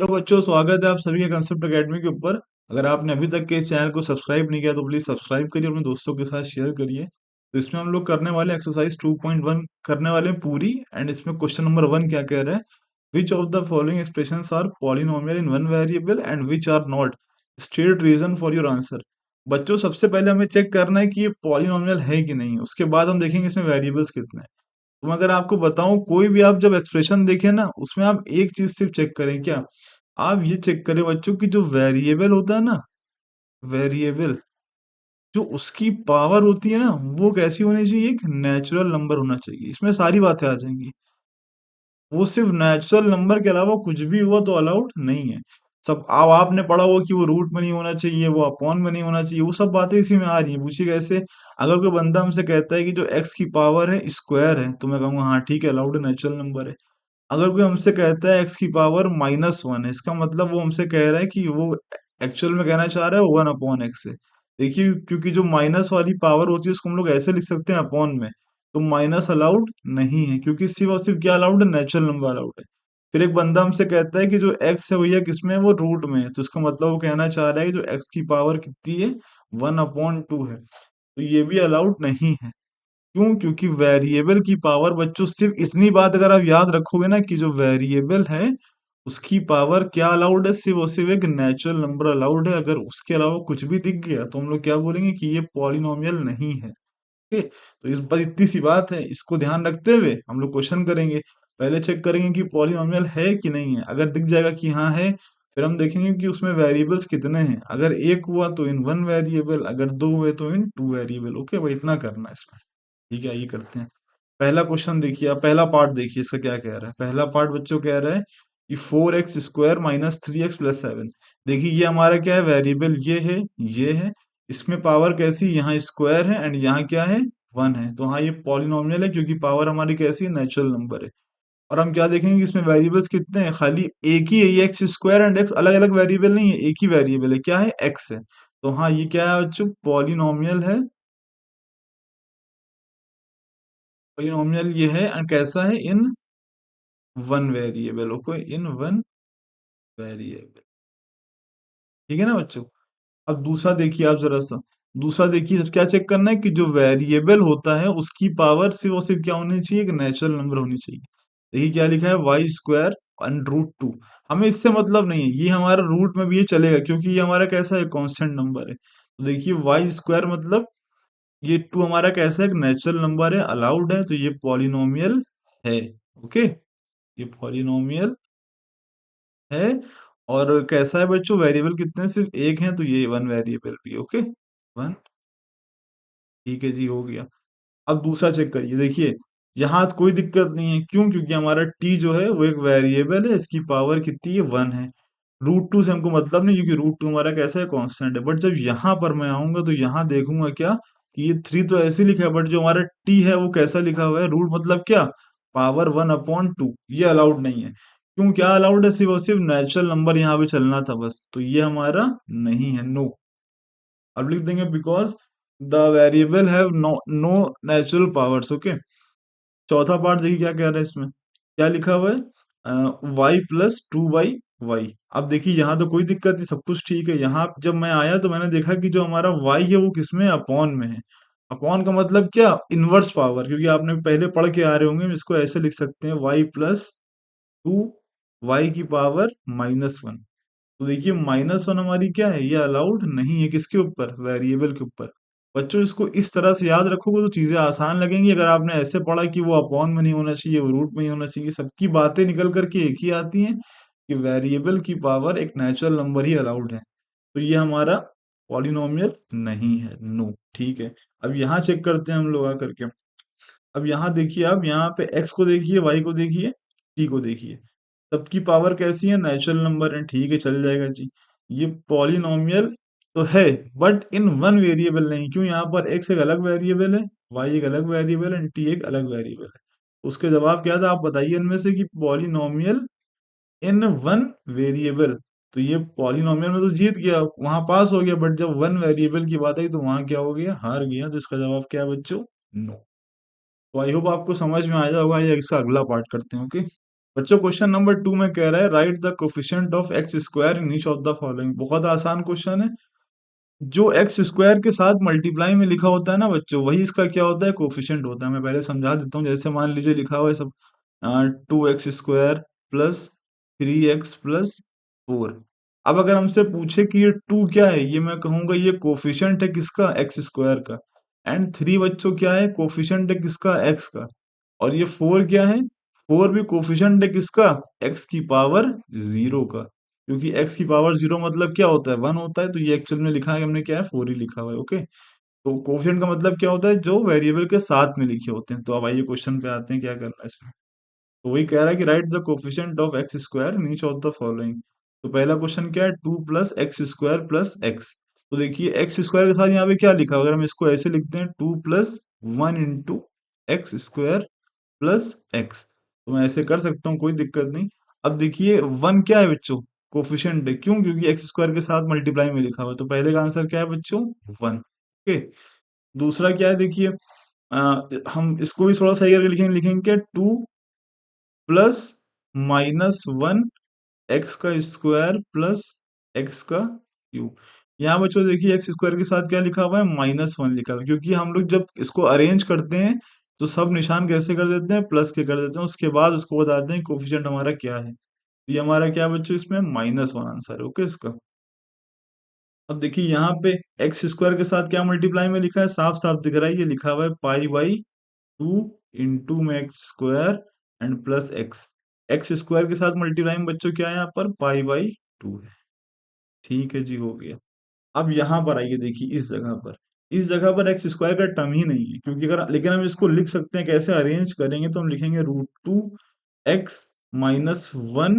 Hello बच्चों, स्वागत है आप सभी का कंसेप्ट एकेडमी के ऊपर। अगर आपने अभी तक के इस चैनल को सब्सक्राइब नहीं किया तो प्लीज सब्सक्राइब करिए, अपने दोस्तों के साथ शेयर करिए। तो इसमें हम लोग करने वाले एक्सरसाइज 2.1 करने वाले हैं पूरी। एंड इसमें क्वेश्चन नंबर 1 क्या कह रहा है? Which of the following expressions are polynomial in one variable and which are not? State reason for your answer. बच्चों, सबसे पहले हमें चेक करना है कि ये पॉलिनोमियल है कि नहीं, उसके बाद हम देखेंगे इसमें वेरिएबल्स कितने हैं। तो मैं अगर आपको बताऊं, कोई भी आप जब एक्सप्रेशन देखें ना, उसमें आप एक चीज सिर्फ चेक करें। क्या आप ये चेक करें बच्चों की जो वेरिएबल होता है ना, वेरिएबल जो उसकी पावर होती है ना, वो कैसी होनी चाहिए? एक नेचुरल नंबर होना चाहिए। इसमें सारी बातें आ जाएंगी। वो सिर्फ नेचुरल नंबर के अलावा कुछ भी हुआ तो अलाउड नहीं है। सब अब आपने पढ़ा हुआ कि वो रूट में नहीं होना चाहिए, वो अपॉन में नहीं होना चाहिए, वो सब बातें इसी में आ रही हैं। पूछिए कैसे? अगर कोई बंदा हमसे कहता है कि जो एक्स की पावर है स्क्वायर है, तो मैं कहूंगा हाँ ठीक है, अलाउड है, नेचुरल नंबर है। अगर कोई हमसे कहता है एक्स की पावर -1 है, इसका मतलब वो हमसे कह रहा है कि वो एक्चुअल में कहना चाह रहा है 1/x है। देखिए, क्योंकि जो माइनस वाली पावर होती है उसको हम लोग ऐसे लिख सकते हैं अपॉन में। तो माइनस अलाउड नहीं है, क्योंकि सिर्फ और सिर्फ क्या अलाउड है? नेचुरल नंबर अलाउड है। फिर एक बंदा हमसे कहता है कि जो एक्स है भैया किसमें है? वो रूट में है। तो इसका मतलब वो कहना चाह रहा है कि जो एक्स की पावर कितनी है? 1/2 है। तो ये भी अलाउड नहीं है। क्यों? क्योंकि वेरिएबल की पावर बच्चों, सिर्फ इतनी बात अगर आप याद रखोगे ना कि जो वेरिएबल है उसकी पावर क्या अलाउड है? सिर्फ और सिर्फ एक नेचुरल नंबर अलाउड है। अगर उसके अलावा कुछ भी दिख गया तो हम लोग क्या बोलेंगे कि ये पॉलिनोमियल नहीं है। ओके, तो इस बस इतनी सी बात है। इसको ध्यान रखते हुए हम लोग क्वेश्चन करेंगे। पहले चेक करेंगे कि पॉलिनोमियल है कि नहीं है। अगर दिख जाएगा कि हाँ है, फिर हम देखेंगे कि उसमें वेरिएबल्स कितने हैं। अगर एक हुआ तो इन वन वेरिएबल, अगर दो हुए तो इन टू वेरिएबल। ओके भाई, इतना करना है इसमें। ठीक है, ये करते हैं। पहला क्वेश्चन देखिए, आप पहला पार्ट देखिए, इसका क्या कह रहा है। पहला पार्ट बच्चों कह रहा है कि 4x² -3x+7। देखिए, ये हमारा क्या है? वेरिएबल ये है, ये है। इसमें पावर कैसी? यहाँ स्क्वायर है एंड यहाँ क्या है? 1 है। तो हाँ, ये पॉलिनोमियल है क्योंकि पावर हमारी कैसी है? नेचुरल नंबर है। और हम क्या देखेंगे कि इसमें वेरिएबल्स कितने हैं? खाली एक ही है, ये x² एंड x अलग अलग वेरिएबल नहीं है, एक ही वेरिएबल है। क्या है? x है। तो हाँ, ये क्या है बच्चों? पॉलिनोमियल है। पॉलिनोमियल ये है एंड कैसा है? इन वन वेरिएबल। ओके, इन वन वेरिएबल। ठीक है ना बच्चों? अब दूसरा देखिए आप जरा सा। दूसरा देखिए, क्या चेक करना है कि जो वेरिएबल होता है उसकी पावर सिर्फ और सिर्फ क्या होनी चाहिए? एक नेचुरल नंबर होनी चाहिए। देखिए क्या लिखा है? y² √2। हमें इससे मतलब नहीं है, ये हमारा रूट में भी ये चलेगा क्योंकि ये हमारा कैसा है? कांस्टेंट नंबर है। तो देखिए y² मतलब ये 2 हमारा कैसा है? एक नेचुरल नंबर है, अलाउड है, तो ये पॉलिनोमियल है। ओके, ये पॉलिनोमियल है। और कैसा है बच्चों? वेरिएबल कितने? सिर्फ एक है, तो ये वन वेरिएबल भी। Okay, one. ठीक है जी, हो गया। अब दूसरा चेक करिए। देखिए, यहाँ कोई दिक्कत नहीं है। क्यों? क्योंकि हमारा t जो है वो एक वेरिएबल है, इसकी पावर कितनी है? 1 है। √2 से हमको मतलब नहीं, क्योंकि √2 हमारा कैसा है? कांस्टेंट है। बट जब यहाँ पर मैं आऊंगा तो यहाँ देखूंगा क्या कि ये 3 तो ऐसे लिखा है, बट जो हमारा t है वो कैसा लिखा हुआ है? रूट मतलब क्या? पावर 1/2। ये अलाउड नहीं है। क्यों? क्या अलाउड है? सिर्फ और सिर्फ नेचुरल नंबर यहाँ पे चलना था बस। तो ये हमारा नहीं है, नो। अब लिख देंगे because the variable have no no natural powers. Okay. चौथा पार्ट देखिए क्या कह रहा है इसमें। क्या लिखा हुआ है? y +2/y। अब देखिए, यहाँ तो कोई दिक्कत नहीं, सब कुछ ठीक है। यहाँ जब मैं आया तो मैंने देखा कि जो हमारा y है वो किसमें? अपॉन में है। अपॉन का मतलब क्या? Inverse power. क्योंकि आपने पहले पढ़ के आ रहे होंगे, इसको ऐसे लिख सकते हैं y +2y⁻1। तो देखिए -1 हमारी क्या है? ये अलाउड नहीं है। किसके ऊपर? वेरिएबल के ऊपर। बच्चों, इसको इस तरह से याद रखोगे तो चीजें आसान लगेंगी। अगर आपने ऐसे पढ़ा कि वो अपॉन में नहीं होना चाहिए, वो रूट में ही होना चाहिए, सबकी बातें निकल करके एक ही आती हैं कि वेरिएबल की पावर एक नेचुरल नंबर ही अलाउड है। तो ये हमारा पॉलिनोमियल नहीं है, नो। ठीक है। अब यहाँ चेक करते हैं हम लोग आकर के। अब यहाँ देखिए, आप यहाँ पे x को देखिए, y को देखिए, t को देखिए। सबकी पावर कैसी है? नेचुरल नंबर है। ठीक है, चल जाएगा जी। ये पॉलिनोमियल तो है, बट इन वन वेरिएबल नहीं। क्यों? यहाँ पर x एक अलग वेरिएबल है, y एक अलग वेरिएबल है, t एक अलग वेरिएबल है। उसके जवाब क्या था? आप बताइए इनमें से कि पॉलिनोमियल इन वन वेरिएबल। तो ये पॉलिनोमियल में तो जीत गया, वहां पास हो गया, बट जब वन वेरिएबल की बात आई तो वहां क्या हो गया? हार गया। तो इसका जवाब क्या है बच्चों? नो। तो आई होप आपको समझ में आया होगा। ये इसका अगला पार्ट करते हैं। ओके। बच्चों क्वेश्चन नंबर 2 में कह रहा है right the coefficient of x square in each of the following. बहुत आसान क्वेश्चन है। जो एक्स स्क्वायर के साथ मल्टीप्लाई में लिखा होता है ना बच्चों, वही इसका क्या होता है, कोफिशिएंट होता है। मैं पहले समझा देता हूँ। जैसे मान लीजिए लिखा हुआ है सब 2x² प्लस 3x प्लस 4। अब अगर हमसे पूछे कि ये 2 क्या है, ये मैं कहूंगा ये कोफिशिएंट है किसका, एक्स स्क्वायर का। एंड 3 बच्चों क्या है, कोफिशिएंट है किसका, एक्स का। और ये 4 क्या है, 4 भी कोफिशिएंट है किसका, एक्स की पावर 0 का। क्योंकि एक्स की पावर 0 मतलब क्या होता है, 1 होता है। तो ये एक्चुअल में लिखा है हमने क्या है, 4 ही लिखा हुआ है। ओके। तो कोफिशिएंट का मतलब क्या होता है, जो वेरिएबल के साथ में लिखे होते हैं। तो अब आइए क्वेश्चन पे आते हैं क्या करना है इसमें। तो वही कह रहा है कि right the coefficient of x square in each of the following. तो पहला क्वेश्चन क्या है, 2 plus x square plus x. तो देखिए एक्स स्क्वायर के साथ यहाँ पे क्या लिखा है, अगर हम इसको ऐसे लिखते हैं 2 plus 1 into x square plus x. तो मैं ऐसे कर सकता हूँ, कोई दिक्कत नहीं। अब देखिए 1 क्या है बच्चों, कोफिशिएंट है। क्यों, क्योंकि एक्स स्क्वायर के साथ मल्टीप्लाई में लिखा हुआ है। तो पहले का आंसर क्या है बच्चों, 1। ओके। दूसरा क्या है देखिए, हम इसको भी थोड़ा सही करके लिखेंगे, लिखेंगे क्या, 2 प्लस -1 एक्स का स्क्वायर प्लस एक्स का क्यूब। यहाँ बच्चों देखिए एक्स स्क्वायर के साथ क्या लिखा हुआ है, -1 लिखा हुआ है। क्योंकि हम लोग जब इसको अरेंज करते हैं तो सब निशान कैसे कर देते हैं, प्लस के कर देते हैं। उसके बाद उसको बताते हैं कोफिशिएंट हमारा क्या है। ये हमारा क्या है बच्चों, इसमें -1 आंसर है। ओके इसका। अब देखिए यहाँ पे एक्स स्क्वायर के साथ क्या मल्टीप्लाई में लिखा है, साफ साफ दिख रहा है। ये लिखा हुआ है पाई/2 इंटू में x square and plus x. X square के साथ मल्टीप्लाई में बच्चों क्या है, यहाँ पर पाई/2 है। ठीक है जी, हो गया। अब यहाँ पर आइए देखिए इस जगह पर एक्स स्क्वायर का टर्म ही नहीं है। क्योंकि अगर, लेकिन हम इसको लिख सकते हैं कैसे, अरेंज करेंगे तो हम लिखेंगे √2 x - 1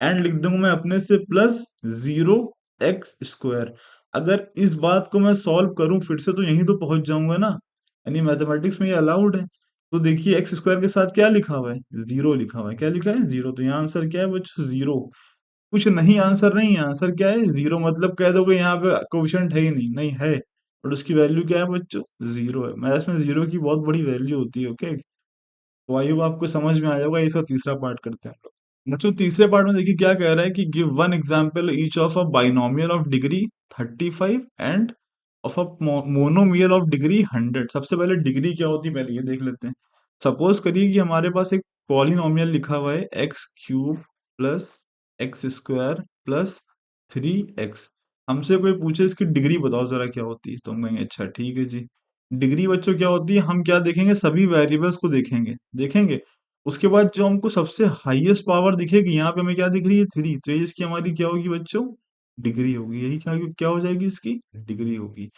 एंड लिख दूंगा मैं अपने से प्लस 0 x स्क्वायर। अगर इस बात को मैं सॉल्व करूं फिर से तो यहीं तो पहुंच जाऊंगा ना। यानी मैथमेटिक्स में ये अलाउड है। तो देखिए एक्स स्क्वायर के साथ क्या लिखा हुआ है, 0 लिखा हुआ है। क्या लिखा है, 0। तो यहाँ आंसर क्या है बच्चों, 0। कुछ नहीं, आंसर नहीं है। आंसर क्या है, 0। मतलब कह दोगे यहाँ पे कोएफिशिएंट है ही नहीं, नहीं है। और उसकी वैल्यू क्या है बच्चों, 0 है। मैथ्स में 0 की बहुत बड़ी वैल्यू होती है। ओके। तो आई होप आपको समझ में आया होगा। इसका तीसरा पार्ट करते हैं हम लोग। बच्चों तीसरे पार्ट में देखिए क्या कह रहा है कि give one example each of a binomial of degree 35 end of a monomial of degree 100। सबसे पहले डिग्री क्या होती है पहले ये देख लेते हैं। सपोज करिए कि हमारे पास एक पॉलिनोमियल लिखा हुआ है x³ plus x square plus 3x। हमसे कोई पूछे इसकी डिग्री बताओ जरा क्या होती है, तो हम कहेंगे अच्छा ठीक है जी। डिग्री बच्चों क्या होती है, हम क्या देखेंगे, सभी वेरिएबल्स को देखेंगे देखेंगे। उसके बाद जो हमको सबसे हाईएस्ट पावर दिखेगी, यहाँ पे हमें क्या दिख रही है, 3। तो ये इसकी हमारी क्या होगी बच्चों, डिग्री होगी। यही क्या क्या हो जाएगी, इसकी डिग्री होगी।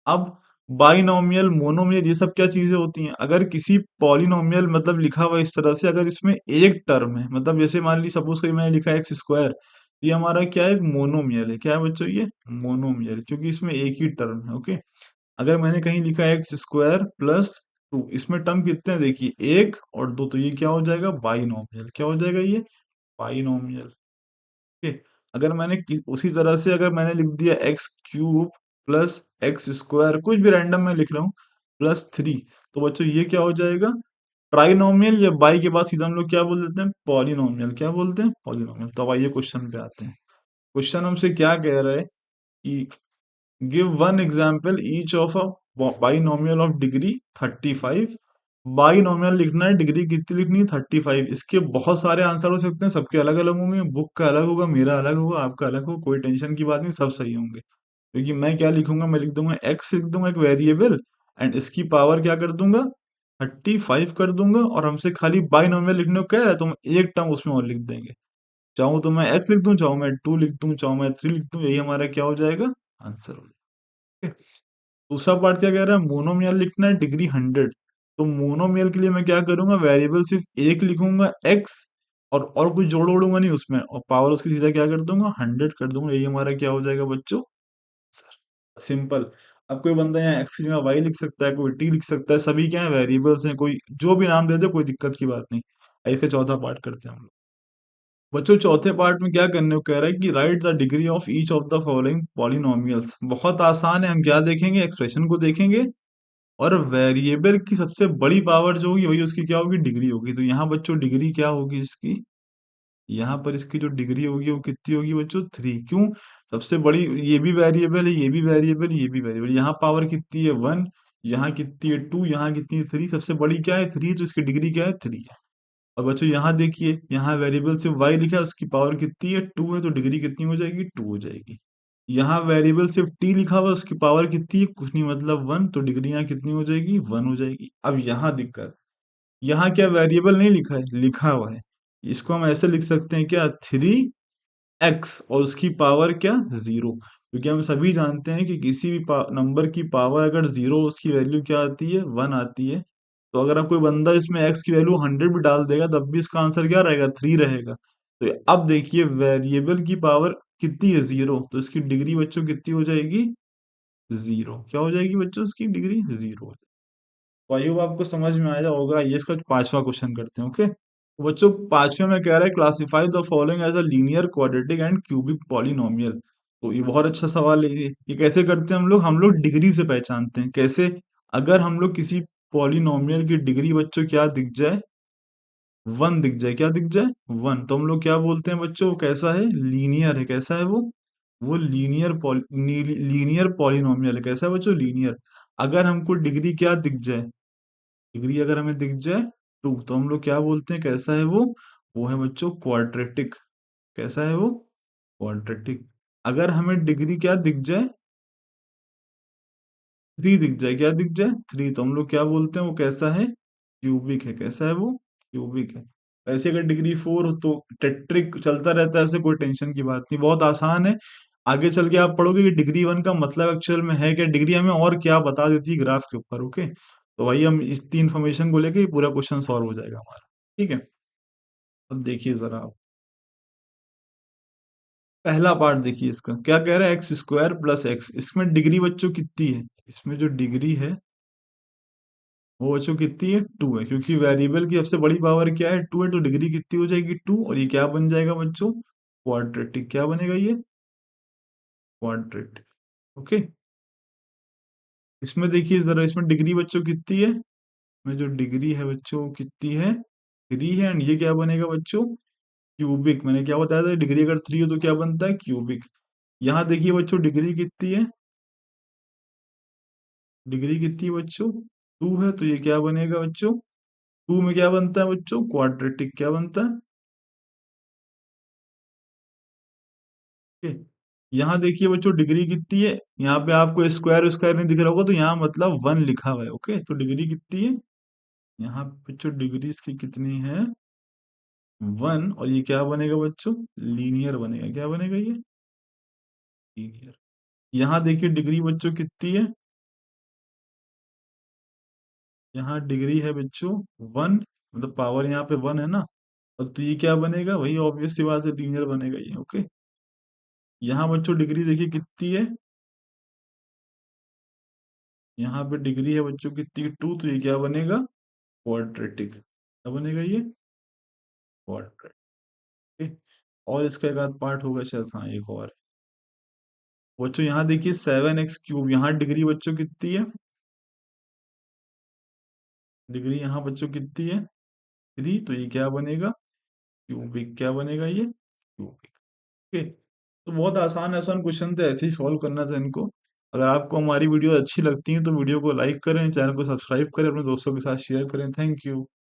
अब बाइनोमियल मोनोमियल ये सब क्या चीजें होती हैं, अगर किसी पॉलिनोमियल मतलब लिखा हुआ इस तरह से, अगर इसमें एक टर्म है, मतलब जैसे मान ली सपोज करी मैंने लिखा है एक्स स्क्वायर, ये हमारा क्या है, मोनोमियल है। क्या है बच्चों, ये मोनोमियल, क्योंकि इसमें एक ही टर्म है। ओके। अगर मैंने कहीं लिखा है एक्स स्क्वायर प्लस 2, इसमें टर्म कितने हैं देखिए, 1 और 2। तो ये क्या हो जाएगा, बाइनोमियल। क्या हो जाएगा ये, बाइनोमियल। ओके। अगर मैंने उसी तरह से अगर मैंने लिख दिया x³ प्लस एक्स स्क्वायर, कुछ भी रैंडम मैं लिख रहा हूँ, +3। तो बच्चों ये क्या हो जाएगा, ट्राइनोमियल। या बाई के बाद सीधा हम लोग क्या बोल देते हैं, पॉलिनोमियल। क्या बोलते हैं, पॉलिनोमियल। तो अब आइए क्वेश्चन पे आते हैं। क्वेश्चन हमसे क्या कह रहा है कि give one example each of a binomial of degree 35। Binomial लिखना है, डिग्री कितनी लिखनी है, 35। इसके बहुत सारे आंसर हो सकते हैं, सबके अलग अलग होंगे। बुक का अलग होगा, मेरा अलग होगा, आपका अलग होगा। कोई टेंशन की बात नहीं, सब सही होंगे। क्योंकि मैं क्या लिखूंगा, मैं लिख दूंगा एक्स, लिख दूंगा एक वेरिएबल, एंड इसकी पावर क्या कर दूंगा, 35 कर दूंगा। और हमसे खाली बाइनोमियल लिखने को कह रहा है, तो हम एक टर्म उसमें और लिख देंगे। चाहूं तो मैं एक्स लिख दूं, चाहूं मैं 2 लिख दूं, चाहूं मैं 3 लिख दूं। यही हमारा क्या हो जाएगा, आंसर हो जाएगा। दूसरा पार्ट क्या कह रहा है, मोनोमियल लिखना है, डिग्री 100। तो मोनोमियल के लिए मैं क्या करूंगा, वेरिएबल सिर्फ एक लिखूंगा एक्स, और कुछ जोड़ ओड़ूंगा नहीं उसमें, और पावर उसकी सीधा क्या कर दूंगा, 100 कर दूंगा। यही हमारा क्या हो जाएगा बच्चों, सर, सिंपल। अब कोई बंदा यहाँ एक्स की जगह वाई लिख सकता है, कोई टी लिख सकता है। सभी क्या है, वेरिएबल्स हैं, कोई जो भी नाम दे दे, कोई दिक्कत की बात नहीं। ऐसे चौथा पार्ट करते हैं हम लोग। बच्चों चौथे पार्ट में क्या करने को कह रहा है कि right the degree of each of the following polynomials. बहुत आसान है। हम क्या देखेंगे, एक्सप्रेशन को देखेंगे, और वेरिएबल की सबसे बड़ी पावर जो होगी वही उसकी क्या होगी, डिग्री होगी। तो यहाँ बच्चों डिग्री क्या होगी इसकी, यहाँ पर इसकी जो डिग्री होगी वो कितनी होगी बच्चों? 3। क्यों? सबसे बड़ी, ये भी वेरिएबल है, ये भी वेरिएबल, ये भी वेरिएबल। यहाँ पावर कितनी है? 1, यहाँ कितनी है? 2, यहाँ कितनी है? 3। सबसे बड़ी क्या है? 3, तो इसकी डिग्री क्या है? 3 है। और बच्चों यहाँ देखिए, यहाँ वेरिएबल सिर्फ y लिखा है, उसकी पावर कितनी है? 2 है, तो डिग्री कितनी हो जाएगी? 2 हो जाएगी। यहाँ वेरिएबल सिर्फ t लिखा हुआ है, उसकी पावर कितनी है? कुछ नहीं, मतलब 1, तो डिग्री यहाँ कितनी हो जाएगी? 1 हो जाएगी। अब यहाँ दिक्कत, यहाँ क्या वेरिएबल नहीं लिखा है? लिखा हुआ है। इसको हम ऐसे लिख सकते हैं क्या? 3x और उसकी पावर क्या? 0। क्योंकि हम सभी जानते हैं कि किसी भी नंबर की पावर अगर 0, उसकी वैल्यू क्या आती है? 1 आती है। तो अगर आप कोई बंदा इसमें x की वैल्यू 100 भी डाल देगा, तब भी इसका आंसर क्या रहेगा? 3 रहेगा। तो अब देखिए, वेरिएबल की पावर कितनी है? 0, तो इसकी डिग्री बच्चों कितनी हो जाएगी? 0। क्या हो जाएगी बच्चों? इसकी डिग्री 0। तो आई होप आपको समझ में आया होगा। ये इसका पांचवा क्वेश्चन करते हैं। ओके, तो बच्चों पांचवे में कह रहा है classify the following as a linear quadratic and cubic polynomial. तो ये बहुत अच्छा सवाल है। ये कैसे करते हैं हम लोग डिग्री से पहचानते हैं। कैसे? अगर हम लोग किसी पॉलिनोमियल की डिग्री बच्चों क्या दिख जाए? 1 दिख जाए। क्या दिख जाए? 1, तो हम लोग क्या बोलते हैं बच्चों? वो कैसा है? लीनियर है। कैसा है वो लीनियर पॉलिनोमियल है। कैसा है बच्चों? लीनियर। अगर हमको डिग्री क्या दिख जाए? डिग्री अगर हमें दिख जाए 2, तो हम लोग क्या बोलते हैं? कैसा है वो है बच्चों क्वाड्रेटिक। कैसा है वो? क्वाड्रेटिक। अगर हमें डिग्री क्या दिख जाए? 3 दिख जाए। क्या दिख जाए? 3, तो हम लोग क्या बोलते हैं? वो कैसा है? क्यूबिक है। कैसा है वो? क्यूबिक है। ऐसे अगर डिग्री 4 हो तो टेट्रिक चलता रहता है। ऐसे कोई टेंशन की बात नहीं, बहुत आसान है। आगे चल के आप पढ़ोगे कि डिग्री 1 का मतलब एक्चुअल में है क्या। डिग्री हमें और क्या बता देती है ग्राफ के ऊपर। ओके, तो भाई हम इस 3 इन्फॉर्मेशन को लेके ये पूरा क्वेश्चन सॉल्व हो जाएगा हमारा। ठीक है, अब देखिए जरा आप पहला पार्ट देखिए। इसका क्या कह रहा है? X square plus x. इसमें डिग्री बच्चों कितनी है? इसमें जो डिग्री है वो बच्चों कितनी है? 2 है। क्योंकि वेरिएबल की सबसे बड़ी पावर क्या है? 2 है, तो डिग्री कितनी हो जाएगी? 2। और ये क्या बन जाएगा बच्चों? क्वाड्रेटिक। क्या बनेगा ये? क्वाड्रेटिक। ओके, इसमें देखिए जरा, इसमें डिग्री बच्चों कितनी है? इसमें जो डिग्री है बच्चों कितनी है? 3 है। एंड ये क्या बनेगा बच्चों? क्यूबिक। मैंने क्या बताया था? डिग्री अगर 3 हो तो क्या बनता है? क्यूबिक। यहाँ देखिए बच्चों, डिग्री कितनी है? डिग्री कितनी है बच्चों? 2 है, तो ये क्या बनेगा बच्चों? 2 में क्या बनता है बच्चों? क्वाड्रेटिक। क्या बनता है? ओके, यहाँ देखिए बच्चों, डिग्री कितनी है? यहाँ पे आपको स्क्वायर स्क्वायर नहीं दिख रहा होगा, तो यहाँ मतलब 1 लिखा हुआ है। ओके, तो डिग्री कितनी है? यहाँ पे बच्चों डिग्री इसकी कितनी है? 1। और ये क्या बनेगा बच्चों? लीनियर बनेगा। क्या बनेगा ये? लीनियर। यहाँ देखिए डिग्री बच्चों कितनी है? यहाँ डिग्री है बच्चों 1, मतलब पावर यहाँ पे 1 है ना। और तो ये क्या बनेगा? वही ऑब्वियस सी बात है, लीनियर बनेगा ये। ओके, यहाँ बच्चों डिग्री देखिए कितनी है? यहाँ पे डिग्री है बच्चों कितनी? 2, तो ये क्या बनेगा? क्वाड्रेटिक। क्या बनेगा ये? क्वाड्रेटिक। और इसका एक आध पार्ट होगा शायद। हाँ, एक और बच्चों, यहाँ देखिए 7x क्यूब। यहाँ डिग्री बच्चों कितनी है? डिग्री यहाँ बच्चों कितनी है? 3, तो ये क्या बनेगा? क्यूबिक। क्या बनेगा ये? क्यूबिक। ओके, तो बहुत आसान आसान क्वेश्चन थे, ऐसे ही सॉल्व करना था इनको। अगर आपको हमारी वीडियो अच्छी लगती है तो वीडियो को लाइक करें, चैनल को सब्सक्राइब करें, अपने दोस्तों के साथ शेयर करें। Thank you.